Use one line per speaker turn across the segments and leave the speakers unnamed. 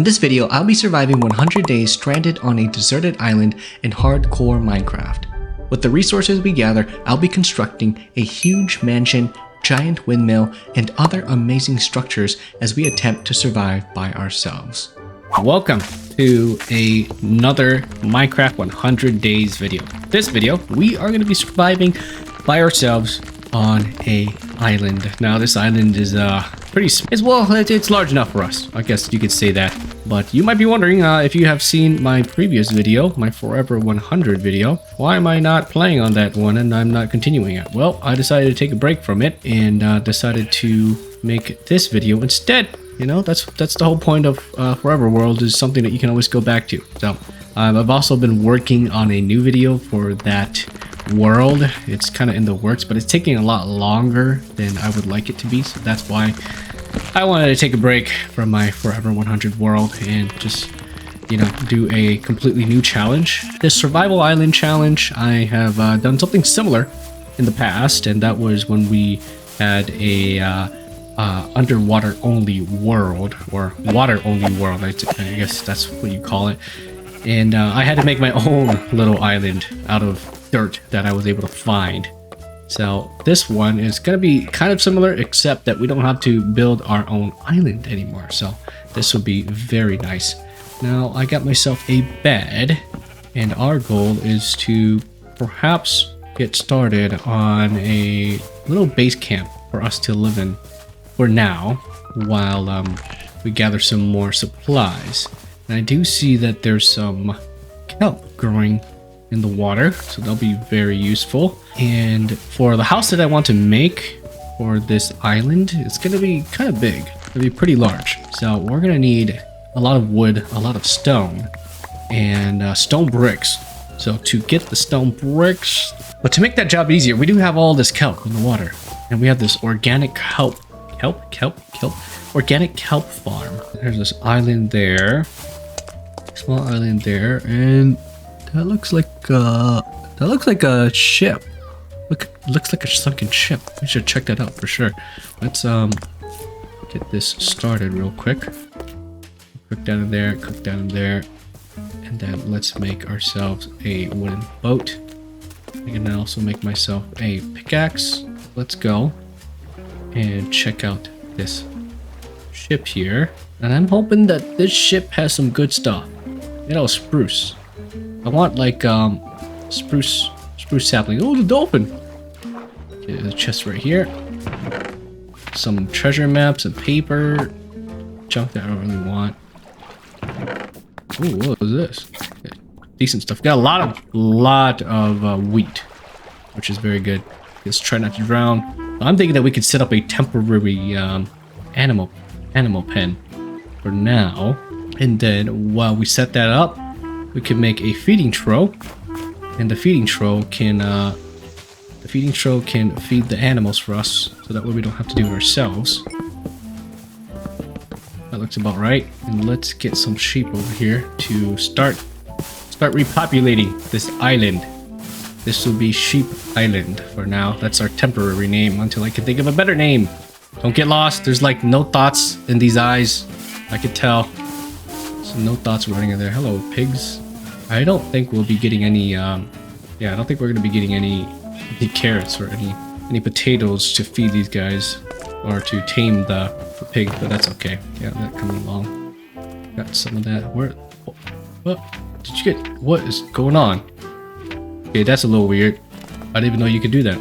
this video, I'll be surviving 100 days stranded on a deserted island in hardcore Minecraft. With the resources we gather, I'll be constructing a huge mansion, giant windmill, and other amazing structures as we attempt to survive by ourselves.
Welcome to another Minecraft 100 days video. This video, we are going to be surviving by ourselves on a island. Now this island is it's large enough for us, I guess you could say that. But you might be wondering if you have seen my previous video, my Forever 100 video, why am I not playing on that one and I'm not continuing it? Well, I decided to take a break from it and decided to make this video instead. You know, that's the whole point of Forever World, is something that you can always go back to. So I've also been working on a new video for that world. It's kind of in the works, but it's taking a lot longer than I would like it to be. So that's why I wanted to take a break from my Forever 100 world and just, you know, do a completely new challenge. This survival island challenge, I have done something similar in the past, and that was when we had a underwater only world, or water only world, I guess that's what you call it. And I had to make my own little island out of dirt that I was able to find. So this one is going to be kind of similar, except that we don't have to build our own island anymore. So this will be very nice. Now I got myself a bed, and our goal is to perhaps get started on a little base camp for us to live in for now, while we gather some more supplies. And I do see that there's some kelp growing in the water, so that'll be very useful. And for the house that I want to make for this island, it's gonna be kind of big. It'll be pretty large. So we're gonna need a lot of wood, a lot of stone, and stone bricks. So to get the stone bricks, but to make that job easier, we do have all this kelp in the water, and we have this organic kelp organic kelp farm. There's this island there, small island there, and that looks like a ship. Looks like a sunken ship. We should check that out for sure. Let's get this started real quick. Cook down in there, cook down in there, and then let's make ourselves a wooden boat. I can also make myself a pickaxe. Let's go and check out this ship here, and I'm hoping that this ship has some good stuff. You know, spruce. I want like spruce sapling. Oh, the dolphin. Okay, the chest right here. Some treasure maps and paper. Junk that I don't really want. Ooh, what is this? Okay, decent stuff. Got a lot of wheat, which is very good. Let's try not to drown. I'm thinking that we could set up a temporary animal pen for now, and then while we set that up, we can make a feeding trough, and the feeding trough can feed the animals for us, so that way we don't have to do it ourselves. That looks about right. And let's get some sheep over here to start repopulating this island. This will be Sheep Island for now. That's our temporary name until I can think of a better name. Don't get lost. There's like no thoughts in these eyes. I could tell. So no thoughts running in there. Hello, pigs. I don't think we'll be getting any, I don't think we're going to be getting any carrots or any potatoes to feed these guys, or to tame the pig, but that's okay. Yeah, that coming along. Got some of that. What did you get? What is going on? Okay, that's a little weird. I didn't even know you could do that.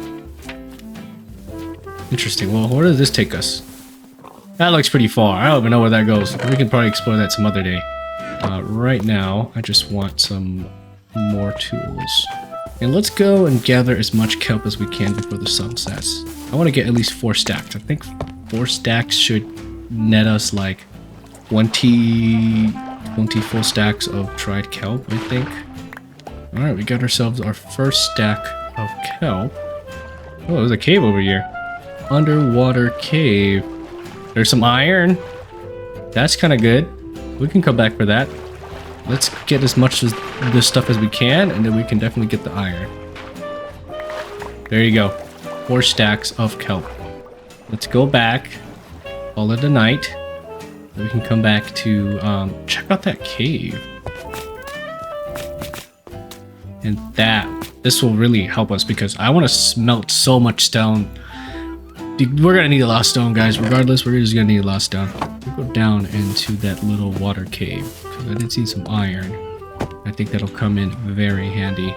Interesting. Well, where does this take us? That looks pretty far. I don't even know where that goes. We can probably explore that some other day. Right now, I just want some more tools. And let's go and gather as much kelp as we can before the sun sets. I want to get at least 4 stacks. I think 4 stacks should net us like 20 full stacks of dried kelp, I think. Alright, we got ourselves our first stack of kelp. Oh, there's a cave over here. Underwater cave. There's some iron. That's kind of good. We can come back for that. Let's get as much of this stuff as we can, and then we can definitely get the iron. There you go. 4 stacks of kelp. Let's go back. Call it a night. We can come back to check out that cave. And this will really help us because I want to smelt so much stone. Dude, we're gonna need a lot of stone, guys. Regardless, we're just gonna need a lot of stone. We'll go down into that little water cave because I did see some iron. I think that'll come in very handy.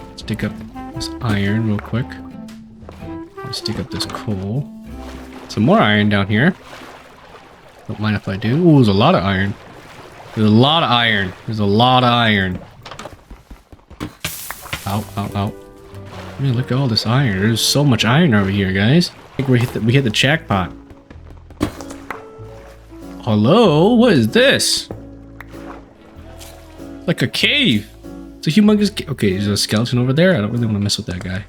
Let's dig up this iron real quick. Let's dig up this coal. Some more iron down here. Don't mind if I do. Ooh, there's a lot of iron. There's a lot of iron. There's a lot of iron. Ow, ow, ow. Man, look at all this iron. There's so much iron over here, guys. I think we hit the jackpot. Hello? What is this? Like a cave. It's a humongous cave. Okay, there's a skeleton over there. I don't really want to mess with that guy.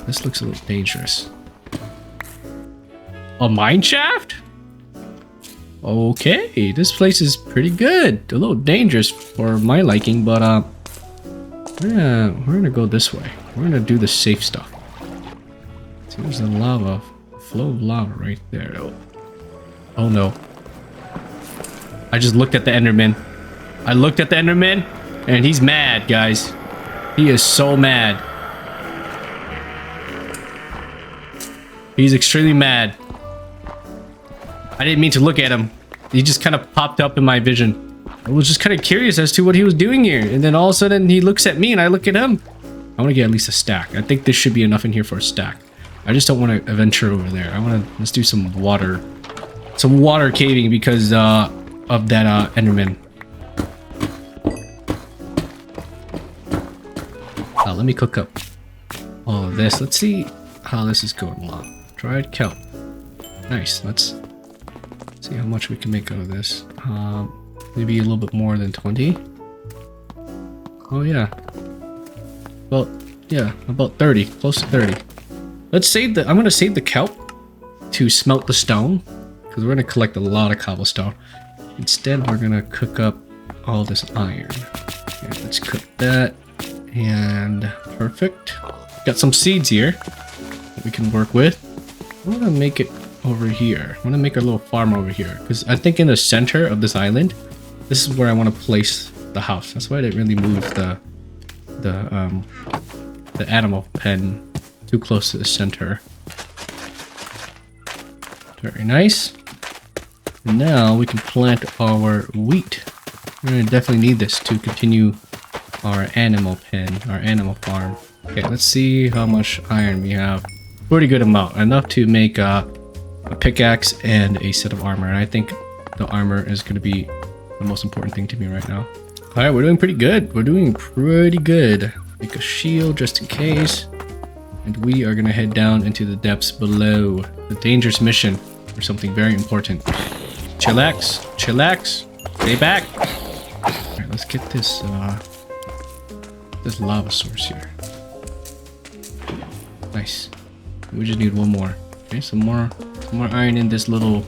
This looks a little dangerous. A mine shaft? Okay, this place is pretty good. A little dangerous for my liking, but we're gonna go this way. We're gonna do the safe stuff. See, there's a lava, flow of lava right there. Oh no! I just looked at the Enderman. I looked at the Enderman, and he's mad, guys. He is so mad. He's extremely mad. I didn't mean to look at him. He just kind of popped up in my vision. I was just kind of curious as to what he was doing here. And then all of a sudden he looks at me and I look at him. I want to get at least a stack. I think this should be enough in here for a stack. I just don't want to venture over there. Let's do some water caving because of that Enderman. Let me cook up all of this. Let's see how this is going along. Dried kelp. Nice. Let's see how much we can make out of this. Maybe a little bit more than 20. Oh yeah. Well, yeah, about 30. Close to 30. Let's save I'm gonna save the kelp to smelt the stone because we're gonna collect a lot of cobblestone. Instead, we're gonna cook up all this iron. Okay, let's cook that. And perfect. Got some seeds here that we can work with. I want to make it over here. I want to make a little farm over here because I think in the center of this island, this is where I want to place the house. That's why I didn't really move the animal pen too close to the center. Very nice. And now we can plant our wheat. We're gonna definitely need this to continue our animal pen, our animal farm. Okay, let's see how much iron we have. Pretty good amount, enough to make a pickaxe and a set of armor. And I think the armor is going to be the most important thing to me right now. All right, we're doing pretty good. We're doing pretty good. Make a shield just in case. And we are going to head down into the depths below. The dangerous mission for something very important. Chillax, chillax, stay back. All right, let's get this lava source here. Nice. We just need one more. Okay, some more iron in this little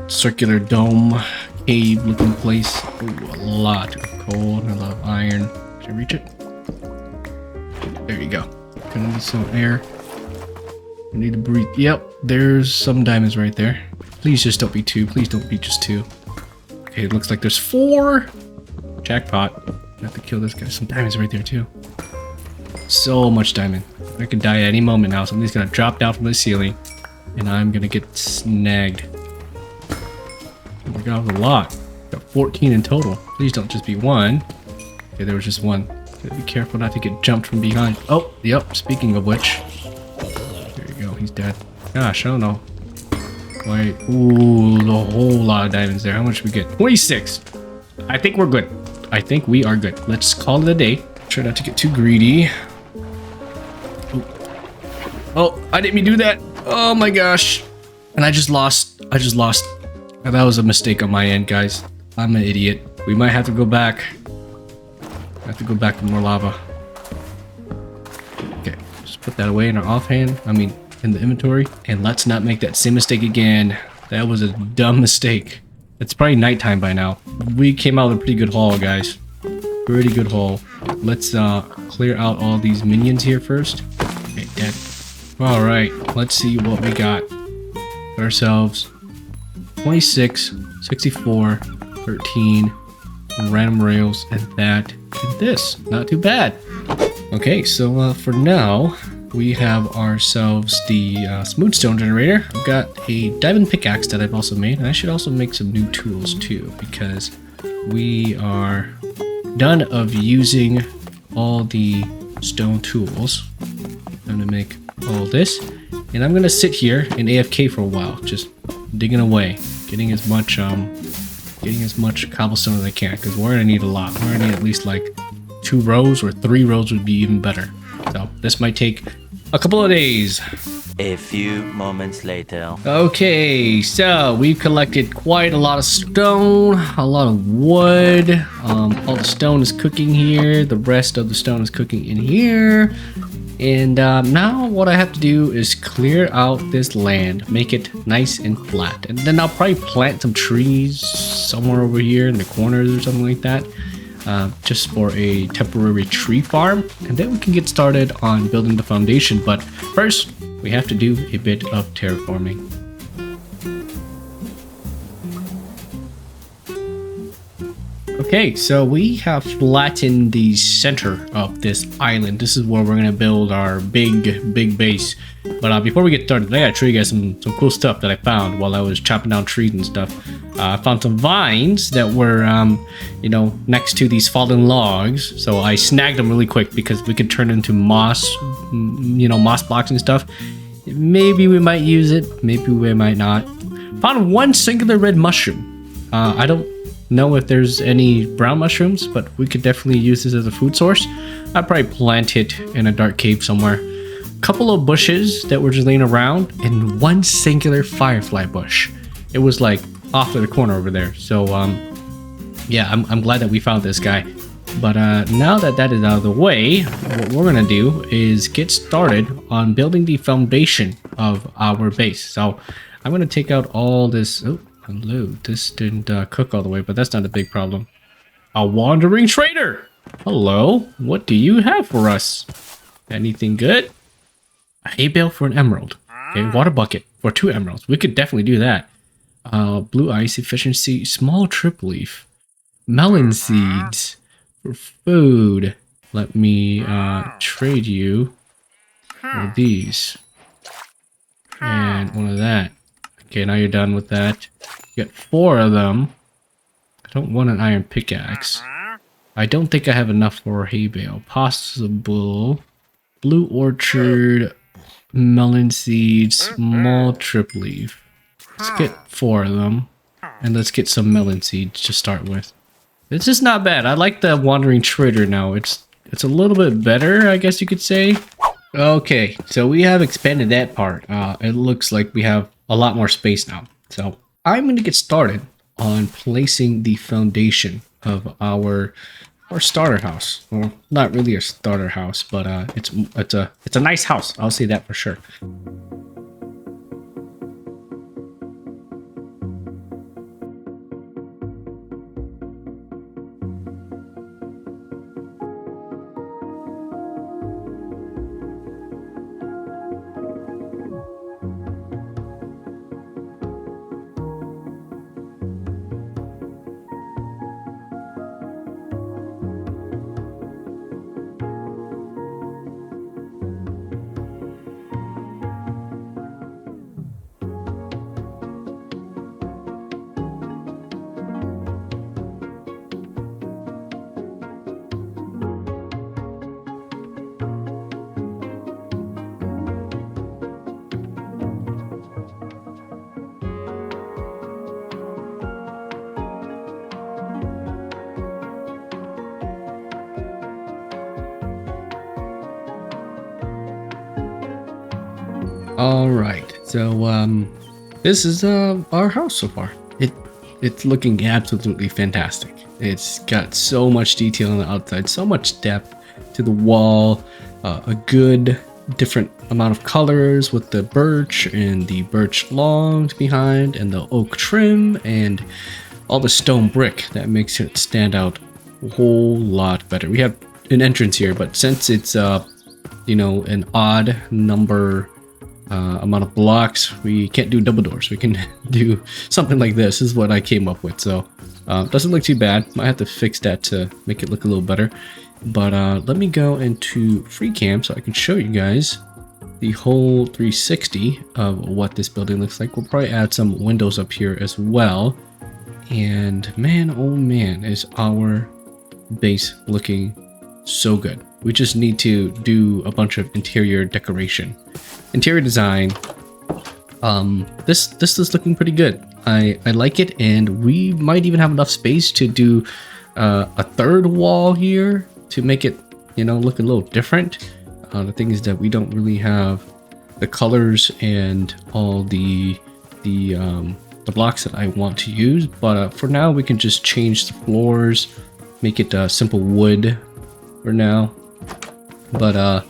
circular dome cave looking place. Ooh, a lot of coal and a lot of iron. Should I reach it? There you go. Gonna need some air. I need to breathe. Yep, there's some diamonds right there. Please just don't be 2. Please don't be just 2. Okay, it looks like there's 4. Jackpot. I have to kill this guy. Some diamonds right there too. So much diamond. I could die at any moment now. Somebody's gonna drop down from the ceiling and I'm gonna get snagged. We got a lot. Got 14 in total. Please don't just be 1. Okay, there was just 1. Gotta be careful not to get jumped from behind. Oh, yep. Speaking of which. There you go. He's dead. Gosh, I don't know. Wait. Ooh, a whole lot of diamonds there. How much did we get? 26. I think we're good. I think we are good. Let's call it a day. Try not to get too greedy. Ooh. Oh, I didn't mean to do that. Oh my gosh. And I just lost. And that was a mistake on my end, guys. I'm an idiot. We might have to go back. I have to go back for more lava. Okay, just put that away in our offhand. I mean, in the inventory. And let's not make that same mistake again. That was a dumb mistake. It's probably nighttime by now. We came out with a pretty good haul, guys. Pretty good haul. Let's clear out all these minions here first. Okay, dead. All right, let's see what we got. ourselves 26, 64, 13 random rails, and that and this. Not too bad. Okay, so for now, we have ourselves the smooth stone generator. I've got a diamond pickaxe that I've also made, and I should also make some new tools too, because we are done of using all the stone tools. I'm gonna make all this, and I'm gonna sit here in AFK for a while, just digging away, getting as much cobblestone as I can, because we're gonna need a lot. We're gonna need at least like 2 rows, or 3 rows would be even better. So this might take a couple of days.
A few moments later.
Okay, so we've collected quite a lot of stone, a lot of wood. All the stone is cooking here. The rest of the stone is cooking in here. And now what I have to do is clear out this land, make it nice and flat. And then I'll probably plant some trees somewhere over here in the corners or something like that. Just for a temporary tree farm, and then we can get started on building the foundation. But first, we have to do a bit of terraforming. Okay, so we have flattened the center of this island. This is where we're gonna build our big base. But before we get started, I gotta show you guys some cool stuff that I found while I was chopping down trees and stuff. I found some vines that were, you know, next to these fallen logs. So I snagged them really quick because we could turn into moss, you know, moss blocks and stuff. Maybe we might use it, maybe we might not. Found one singular red mushroom. I don't know if there's any brown mushrooms, but we could definitely use this as a food source. I'd probably plant it in a dark cave somewhere. Couple of bushes that were just laying around, and one singular firefly bush. It was like off to the corner over there. So yeah, I'm glad that we found this guy. But now that that is out of the way, what we're gonna do is get started on building the foundation of our base. So I'm gonna take out all this. Oh, hello. This didn't cook all the way, but that's not a big problem. A wandering trader. Hello. What do you have for us? Anything good? A hay bale for an emerald. Okay, water bucket for 2 emeralds. We could definitely do that. Blue ice efficiency, small trip leaf, melon seeds for food. Let me trade you for these and one of that. Okay, now you're done with that. You got 4 of them. I don't want an iron pickaxe. I don't think I have enough for a hay bale. Possible. Blue orchard, melon seeds, small trip leaf. Let's get 4 of them, and let's get some melon seeds to start with. This is not bad. I like the wandering trader now. It's a little bit better, I guess you could say. Okay, so we have expanded that part. It looks like we have a lot more space now. So I'm going to get started on placing the foundation of our starter house. Well, not really a starter house, but it's a nice house. I'll say that for sure. All right, so this is our house so far. It's looking absolutely fantastic. It's got so much detail on the outside, so much depth to the wall, a good different amount of colors with the birch and the birch logs behind, and the oak trim, and all the stone brick that makes it stand out a whole lot better. We have an entrance here, but since it's you know, an odd number amount of blocks. We can't do double doors. We can do something like this is what I came up with. So doesn't look too bad. Might have to fix that to make it look a little better. But let me go into free cam so I can show you guys the whole 360 of what this building looks like. We'll probably add some windows up here as well. And man, oh man, is our base looking so good. We just need to do a bunch of interior decoration. Interior design, this is looking pretty good. I like it, and we might even have enough space to do a third wall here to make it, you know, look a little different. The thing is that we don't really have the colors and all the blocks that I want to use, but for now we can just change the floors, make it simple wood for now. But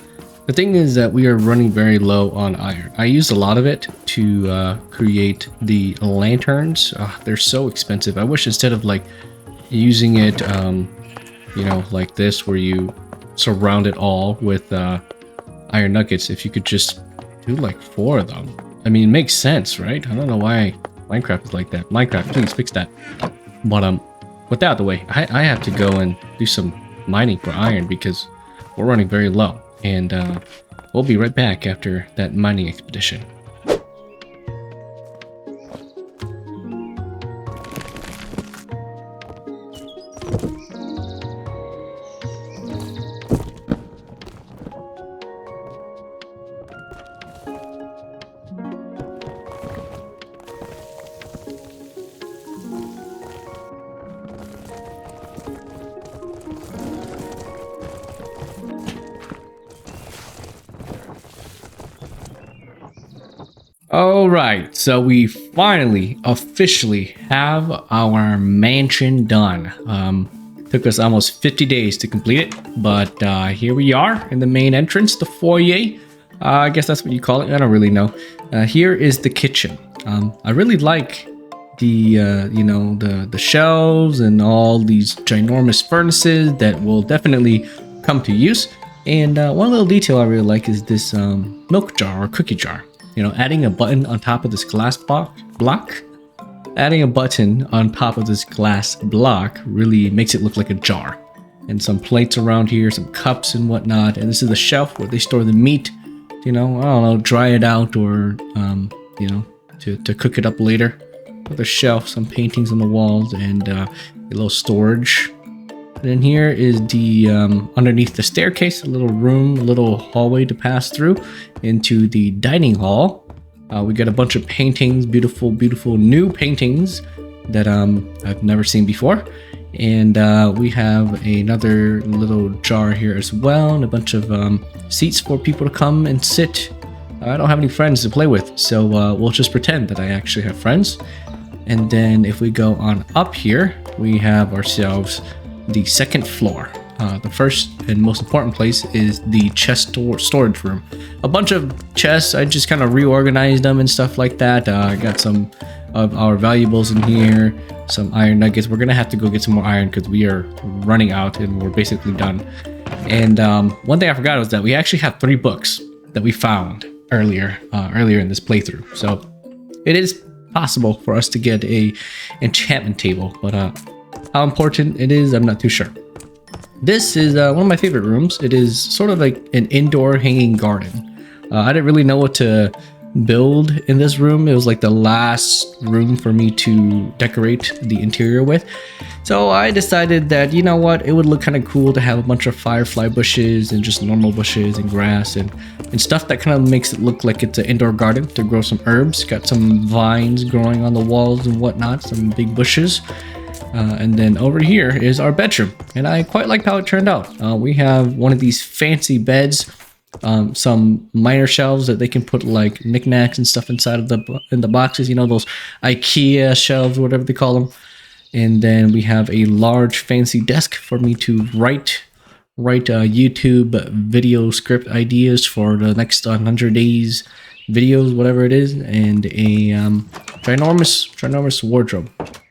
the thing is that we are running very low on iron. I used a lot of it to create the lanterns. They're so expensive. I wish instead of like using it you know, like this where you surround it all with iron nuggets, if you could just do like 4 of them. I mean, it makes sense, right? I don't know why Minecraft is like that. Minecraft, please fix that. But with that out of the way, I have to go and do some mining for iron because we're running very low, and we'll be right back after that mining expedition. All right, so we finally officially have our mansion done. Took us almost 50 days to complete it, but here we are in the main entrance, the foyer. I guess that's what you call it. I don't really know. Here is the kitchen. I really like the you know, the shelves and all these ginormous furnaces that will definitely come to use. And one little detail I really like is this milk jar or cookie jar. You know, adding a button on top of this glass block, adding a button on top of this glass block really makes it look like a jar. And some plates around here, some cups and whatnot. And this is the shelf where they store the meat. You know, I don't know, dry it out or you know, to cook it up later. Another shelf, some paintings on the walls, and a little storage. And then here is the underneath the staircase, a little room, a little hallway to pass through into the dining hall. We got a bunch of paintings, beautiful new paintings that I've never seen before. And we have another little jar here as well, and a bunch of seats for people to come and sit. I don't have any friends to play with, so we'll just pretend that I actually have friends. And then if we go on up here, we have ourselves the second floor. The first and most important place is the chest storage room. A bunch of chests, I just kind of reorganized them and stuff like that. I got some of our valuables in here, some iron nuggets. We're gonna have to go get some more iron because we are running out and we're basically done. And one thing I forgot was that we actually have 3 books that we found earlier in this playthrough. So it is possible for us to get a enchantment table, but how important it is, I'm not too sure. This is one of my favorite rooms. It is sort of like an indoor hanging garden. I didn't really know what to build in this room. It was like the last room for me to decorate the interior with. So I decided that, you know what, it would look kind of cool to have a bunch of firefly bushes and just normal bushes and grass and stuff that kind of makes it look like it's an indoor garden to grow some herbs. Got some vines growing on the walls and whatnot, some big bushes. And then over here is our bedroom, and I quite like how it turned out. We have one of these fancy beds, some minor shelves that they can put like knickknacks and stuff inside of the boxes, you know, those IKEA shelves, whatever they call them. And then we have a large fancy desk for me to write YouTube video script ideas for the next 100 days videos, whatever it is, and a ginormous wardrobe,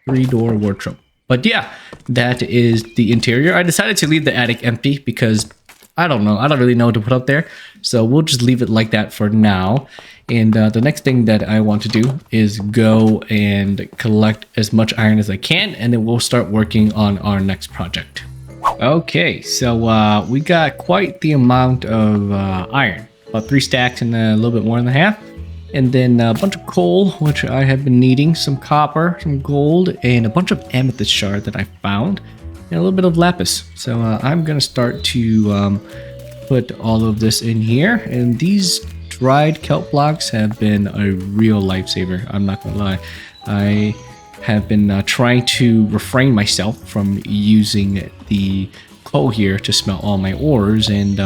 3-door wardrobe. But yeah, that is the interior. I decided to leave the attic empty because I don't know. I don't really know what to put up there. So we'll just leave it like that for now. And the next thing that I want to do is go and collect as much iron as I can, and then we'll start working on our next project. Okay, so we got quite the amount of iron, about 3 stacks and a little bit more than half. And then a bunch of coal, which I have been needing, some copper, some gold, and a bunch of amethyst shard that I found, and a little bit of lapis. So I'm gonna start to put all of this in here, and these dried kelp blocks have been a real lifesaver. I'm not gonna lie. I have been trying to refrain myself from using the coal here to smelt all my ores, and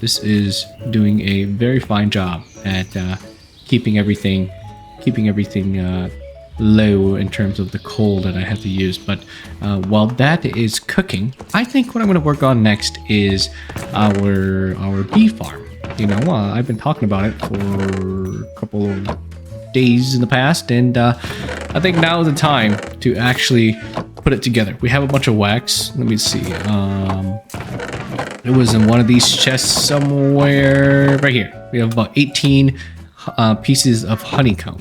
this is doing a very fine job at keeping everything low in terms of the coal that I have to use. But while that is cooking, I think what I'm going to work on next is our bee farm. You know, I've been talking about it for a couple of days in the past, and I think now is the time to actually put it together. We have a bunch of wax. Let me see. It was in one of these chests somewhere right here. We have about 18 pieces of honeycomb.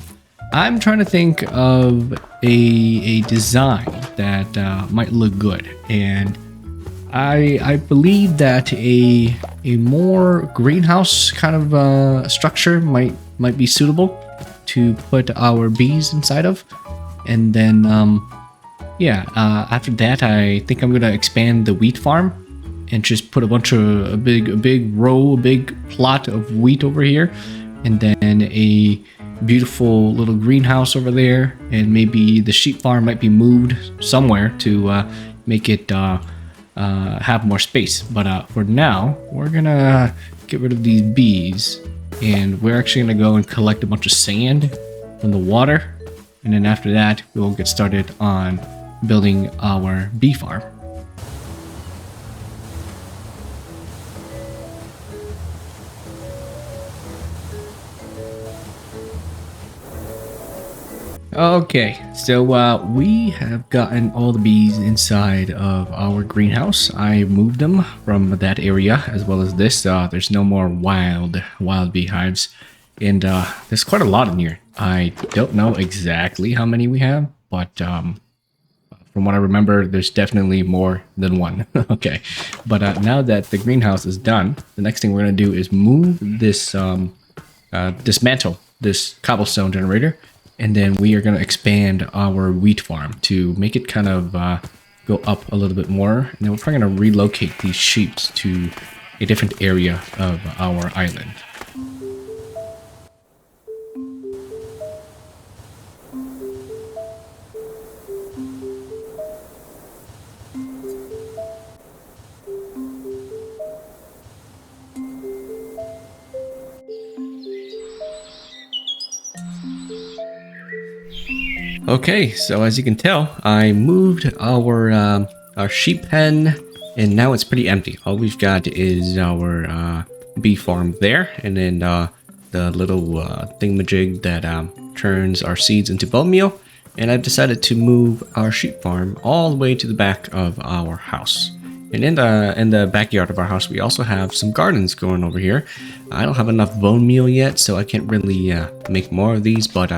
I'm trying to think of a design that might look good, and I believe that a more greenhouse kind of structure might be suitable to put our bees inside of. And then after that, I think I'm gonna expand the wheat farm and just put a big plot of wheat over here, and then a beautiful little greenhouse over there, and maybe the sheep farm might be moved somewhere to make it have more space. But for now, we're gonna get rid of these bees, and we're actually gonna go and collect a bunch of sand from the water, and then after that we'll get started on building our bee farm. Okay, so we have gotten all the bees inside of our greenhouse. I moved them from that area as well as this. There's no more wild beehives, and there's quite a lot in here. I don't know exactly how many we have, but from what I remember, there's definitely more than one. Okay, but now that the greenhouse is done, the next thing we're gonna do is move this, dismantle this cobblestone generator. And then we are going to expand our wheat farm to make it kind of go up a little bit more. And then we're probably going to relocate these sheep to a different area of our island. Okay, so as you can tell, I moved our sheep pen, and now it's pretty empty. All we've got is our bee farm there, and then the little thingamajig that turns our seeds into bone meal. And I've decided to move our sheep farm all the way to the back of our house. And in the backyard of our house, we also have some gardens going over here. I don't have enough bone meal yet, so I can't really make more of these, but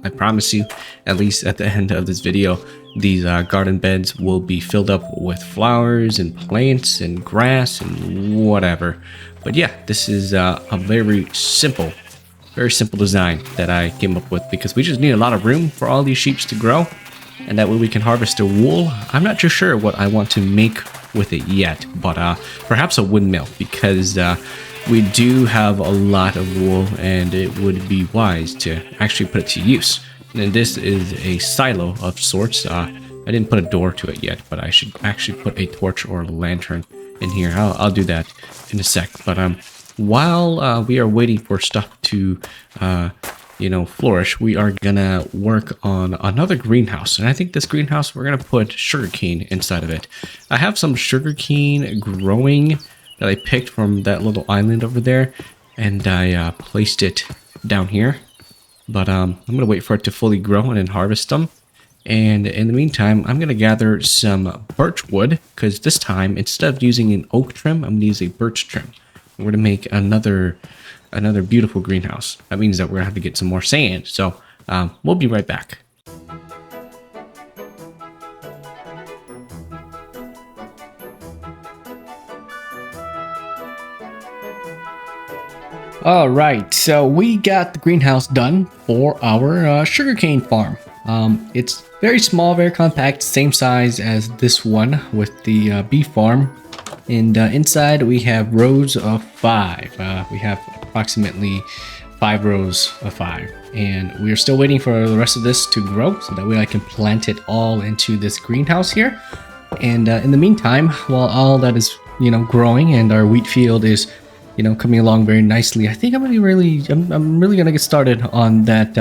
I promise you, at least at the end of this video, these garden beds will be filled up with flowers and plants and grass and whatever. But yeah, this is a very simple design that I came up with, because we just need a lot of room for all these sheep to grow, and that way we can harvest their wool. I'm not too sure what I want to make with it yet, but perhaps a windmill, because we do have a lot of wool, and it would be wise to actually put it to use. And this is a silo of sorts. I didn't put a door to it yet, but I should actually put a torch or a lantern in here. I'll do that in a sec. But while we are waiting for stuff to flourish, we are gonna work on another greenhouse. And I think this greenhouse, we're gonna put sugarcane inside of it. I have some sugarcane growing that I picked from that little island over there, and I placed it down here. But I'm gonna wait for it to fully grow and then harvest them. And in the meantime, I'm going to gather some birch wood, because this time, instead of using an oak trim, I'm going to use a birch trim. We're going to make another beautiful greenhouse. That means that we're going to have to get some more sand. So we'll be right back. All right, so we got the greenhouse done for our sugarcane farm. It's very small, very compact, same size as this one with the beef farm. And inside we have rows of 5. We have approximately 5 rows of 5. And we are still waiting for the rest of this to grow so that way I can plant it all into this greenhouse here. And in the meantime, while all that is, growing and our wheat field is, coming along very nicely, I think I'm really gonna get started on that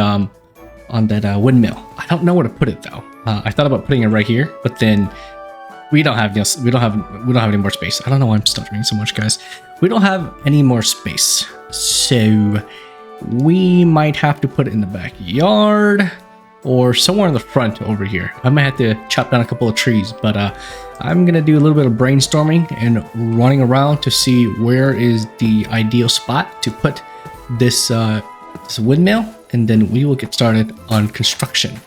windmill. I don't know where to put it though. I thought about putting it right here, but then we don't have any more space. I don't know why I'm stuttering so much, guys. We don't have any more space, so we might have to put it in the backyard or somewhere in the front over here. I might have to chop down a couple of trees, but I'm gonna do a little bit of brainstorming and running around to see where is the ideal spot to put this windmill, and then we will get started on construction.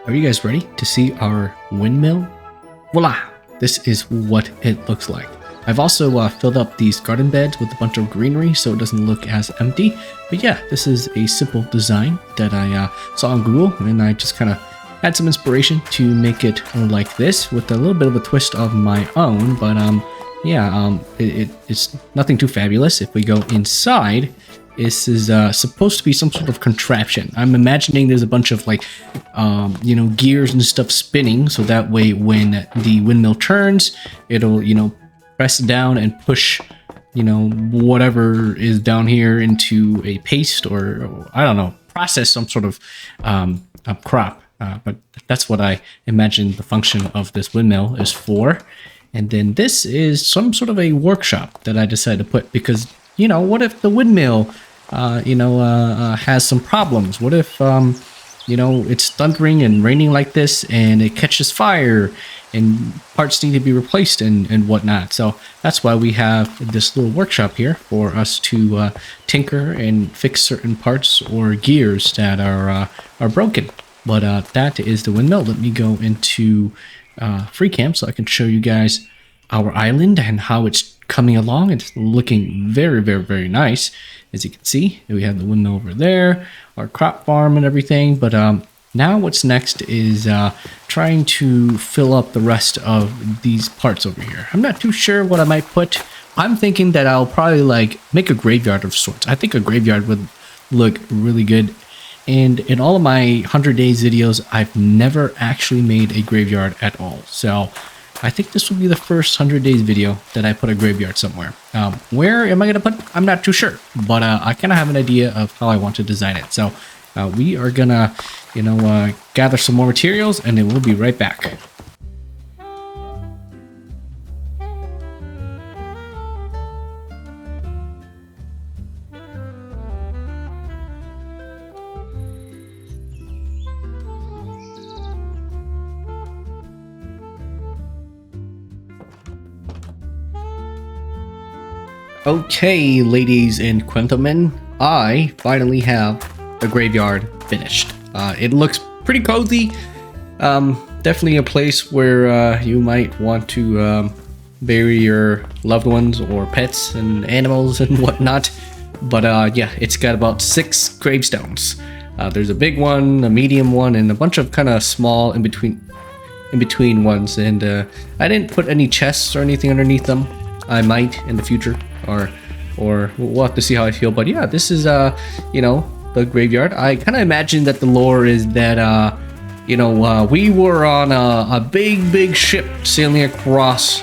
Are you guys ready to see our windmill? Voila! This is what it looks like. I've also filled up these garden beds with a bunch of greenery so it doesn't look as empty. But yeah, this is a simple design that I saw on Google, and I just kind of had some inspiration to make it like this with a little bit of a twist of my own. But it's nothing too fabulous. If we go inside, this is supposed to be some sort of contraption. I'm imagining there's a bunch of gears and stuff spinning, so that way when the windmill turns, it'll press down and push whatever is down here into a paste, or I don't know, process some sort of crop. But that's what I imagine the function of this windmill is for. And then this is some sort of a workshop that I decided to put because what if the windmill has some problems? What if it's thundering and raining like this and it catches fire and parts need to be replaced and whatnot? So that's why we have this little workshop here for us to tinker and fix certain parts or gears that are broken. But that is the windmill. Let me go into free cam so I can show you guys our island and how it's coming along. It's looking very, very, very nice. As you can see, we have the windmill over there, our crop farm and everything. But now what's next is trying to fill up the rest of these parts over here. I'm not too sure what I might put. I'm thinking that I'll probably make a graveyard of sorts. I think a graveyard would look really good. And in all of my 100 days videos, I've never actually made a graveyard at all. So I think this will be the first 100 days video that I put a graveyard somewhere. Where am I going to put? I'm not too sure, but I kind of have an idea of how I want to design it. So we are going to, gather some more materials and then we'll be right back. Okay, ladies and gentlemen, I finally have the graveyard finished. It looks pretty cozy. Definitely a place where you might want to bury your loved ones or pets and animals and whatnot. But yeah, it's got about 6 gravestones. There's a big one, a medium one, and a bunch of kind of small in between ones. And I didn't put any chests or anything underneath them. I might in the future, or we'll have to see how I feel. But yeah, this is the graveyard. I kind of imagine that the lore is that we were on a big ship sailing across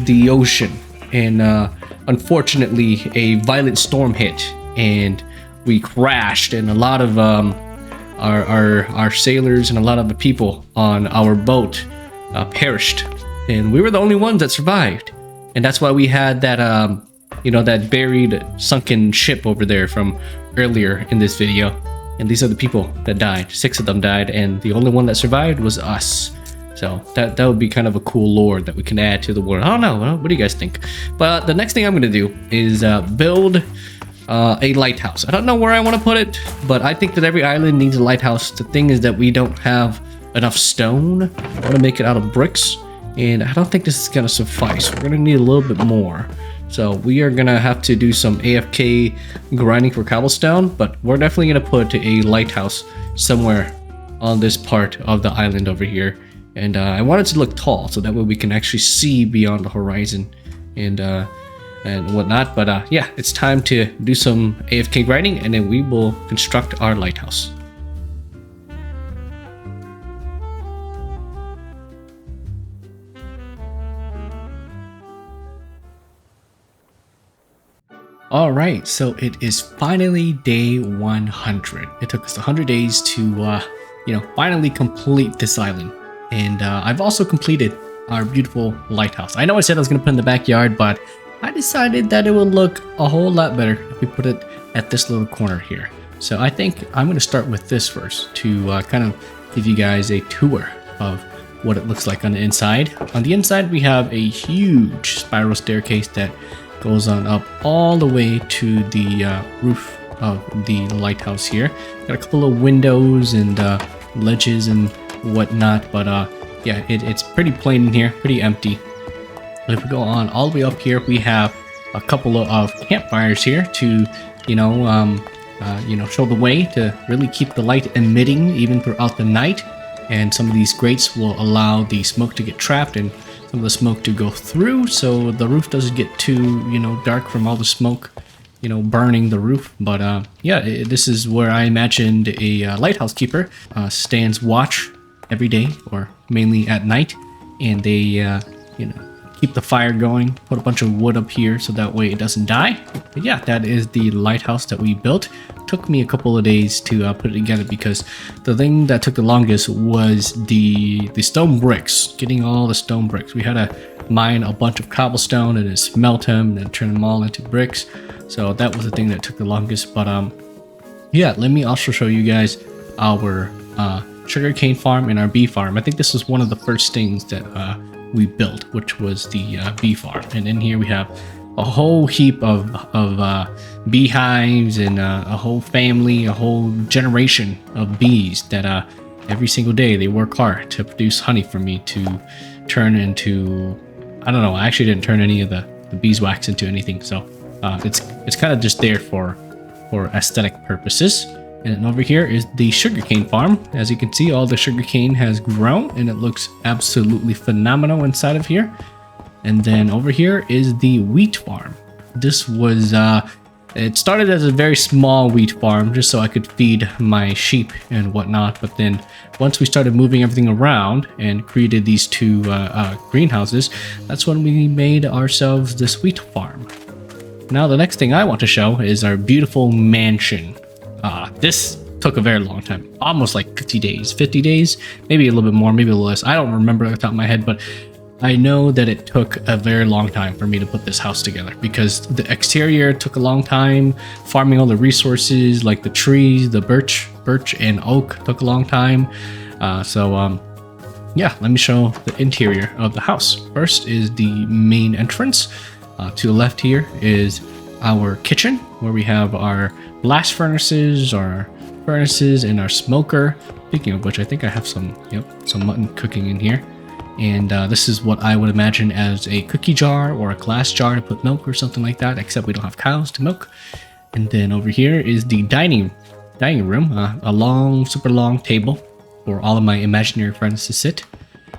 the ocean, and unfortunately a violent storm hit and we crashed, and a lot of our sailors and a lot of the people on our boat perished, and we were the only ones that survived. And that's why we had that that buried sunken ship over there from earlier in this video. And these are the people that died. 6 of them died, and the only one that survived was us. So that would be kind of a cool lore that we can add to the world. I don't know. What do you guys think? But the next thing I'm going to do is build a lighthouse. I don't know where I want to put it, but I think that every island needs a lighthouse. The thing is that we don't have enough stone. I want to make it out of bricks, and I don't think this is going to suffice. We're going to need a little bit more. So we are going to have to do some AFK grinding for cobblestone, but we're definitely going to put a lighthouse somewhere on this part of the island over here. And I want it to look tall, so that way we can actually see beyond the horizon and whatnot. But yeah, it's time to do some AFK grinding, and then we will construct our lighthouse. Alright, so it is finally day 100. It took us 100 days to, finally complete this island. And I've also completed our beautiful lighthouse. I know I said I was going to put it in the backyard, but I decided that it would look a whole lot better if we put it at this little corner here. So I think I'm going to start with this first to kind of give you guys a tour of what it looks like on the inside. On the inside, we have a huge spiral staircase that goes on up all the way to the roof of the lighthouse here. Got a couple of windows and ledges and whatnot, but yeah, it's pretty plain in here, pretty empty. If we go on all the way up here, we have a couple of campfires here to show the way to really keep the light emitting even throughout the night. And some of these grates will allow the smoke to get trapped and some of the smoke to go through, so the roof doesn't get too dark from all the smoke burning the roof. But yeah, this is where I imagined a lighthouse keeper stands watch every day, or mainly at night, and they keep the fire going, put a bunch of wood up here so that way it doesn't die. But yeah, that is the lighthouse that we built. Took me a couple of days to put it together, because the thing that took the longest was the stone bricks, getting all the stone bricks. We had to mine a bunch of cobblestone and then smelt them and then turn them all into bricks. So that was the thing that took the longest. But yeah, let me also show you guys our sugarcane farm and our bee farm. I think this was one of the first things that we built, which was the bee farm. And in here we have a whole heap of beehives and a whole family, a whole generation of bees that every single day they work hard to produce honey for me to turn into, I don't know, I actually didn't turn any of the beeswax into anything, so it's kind of just there for aesthetic purposes. And then over here is the sugarcane farm. As you can see, all the sugarcane has grown and it looks absolutely phenomenal inside of here. And then over here is the wheat farm. This was, it started as a very small wheat farm just so I could feed my sheep and whatnot. But then once we started moving everything around and created these two greenhouses, that's when we made ourselves this wheat farm. Now the next thing I want to show is our beautiful mansion. This took a very long time, almost like 50 days, maybe a little bit more, maybe a little less. I don't remember off the top of my head, but I know that it took a very long time for me to put this house together, because the exterior took a long time. Farming all the resources like the trees, the birch and oak took a long time. Yeah, let me show the interior of the house. First is the main entrance. To the left here is our kitchen, where we have our blast furnaces, our furnaces, and our smoker. Speaking of which, I think I have some mutton cooking in here. And this is what I would imagine as a cookie jar or a glass jar to put milk or something like that, except we don't have cows to milk. And then over here is the dining room, a super long table for all of my imaginary friends to sit.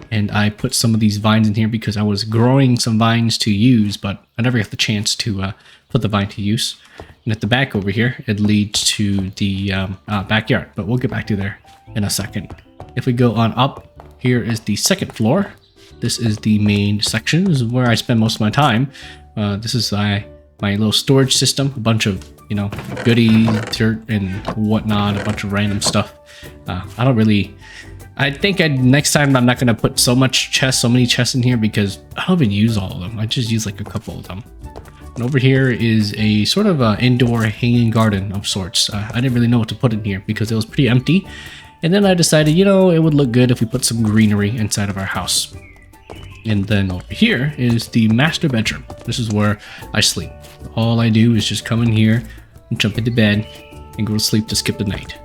And I put some of these vines in here because I was growing some vines to use, but I never got the chance to put the vine to use. And at the back over here, it leads to the backyard, but we'll get back to there in a second. If we go on up, here is the second floor. This is the main section. This is where I spend most of my time. This is my little storage system, a bunch of, you know, goodies, dirt and whatnot, a bunch of random stuff. I think next time I'm not going to put so many chests in here because I don't even use all of them. I just use like a couple of them. And over here is a sort of indoor hanging garden of sorts. I didn't really know what to put in here because it was pretty empty. And then I decided, you know, it would look good if we put some greenery inside of our house. And then over here is the master bedroom. This is where I sleep. All I do is just come in here and jump into bed and go to sleep to skip the night.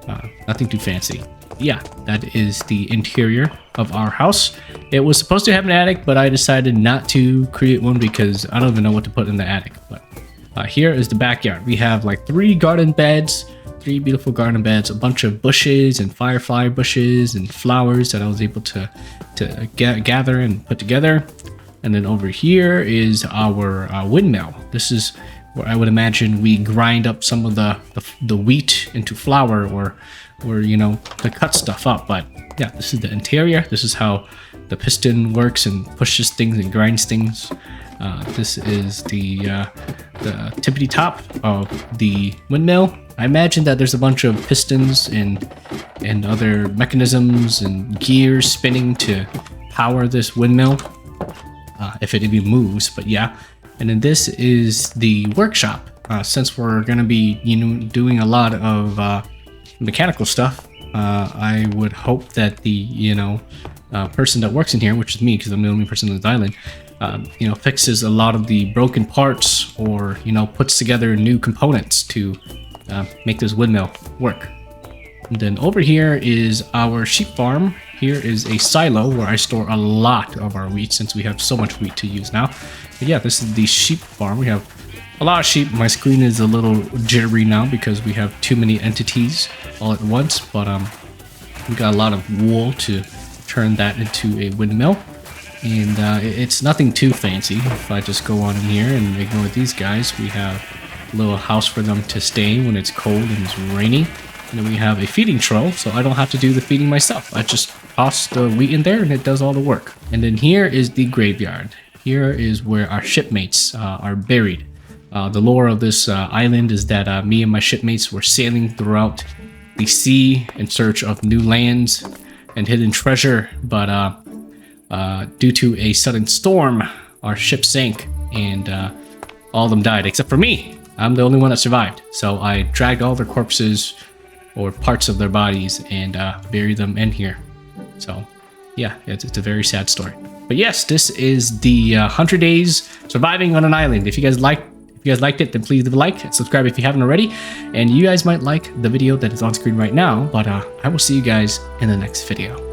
Nothing too fancy. Yeah, that is the interior of our house. It was supposed to have an attic, but I decided not to create one because I don't even know what to put in the attic. But here is the backyard. We have like 3 garden beds, 3 beautiful garden beds, a bunch of bushes and firefly bushes and flowers that I was able to gather and put together. And then over here is our windmill. This is where I would imagine we grind up some of the wheat into flour or you know, to cut stuff up. But yeah, this is the interior. This is how the piston works and pushes things and grinds things. This is the tippity top of the windmill. I imagine that there's a bunch of pistons and other mechanisms and gears spinning to power this windmill, if it even moves. But yeah, and then this is the workshop. Since we're gonna be, you know, doing a lot of mechanical stuff, I would hope that the, you know, person that works in here, which is me because I'm the only person on this island, you know, fixes a lot of the broken parts or, you know, puts together new components to make this windmill work. And then over here is our sheep farm. Here is a silo where I store a lot of our wheat since we have so much wheat to use now. But yeah, this is the sheep farm. We have a lot of sheep. My screen is a little jittery now because we have too many entities all at once, but we got a lot of wool to turn that into a windmill. And it's nothing too fancy. If I just go on in here and ignore these guys, we have a little house for them to stay when it's cold and it's rainy. And then we have a feeding trough, so I don't have to do the feeding myself. I just toss the wheat in there and it does all the work. And then here is the graveyard. Here is where our shipmates are buried. The lore of this island is that me and my shipmates were sailing throughout the sea in search of new lands and hidden treasure, but due to a sudden storm, our ship sank and all of them died except for me. I'm the only one that survived. So I dragged all their corpses or parts of their bodies and buried them in here. So yeah, it's a very sad story. But yes, this is the 100 days surviving on an island. If you guys liked it, then please leave a like and subscribe if you haven't already. And you guys might like the video that is on screen right now, but I will see you guys in the next video.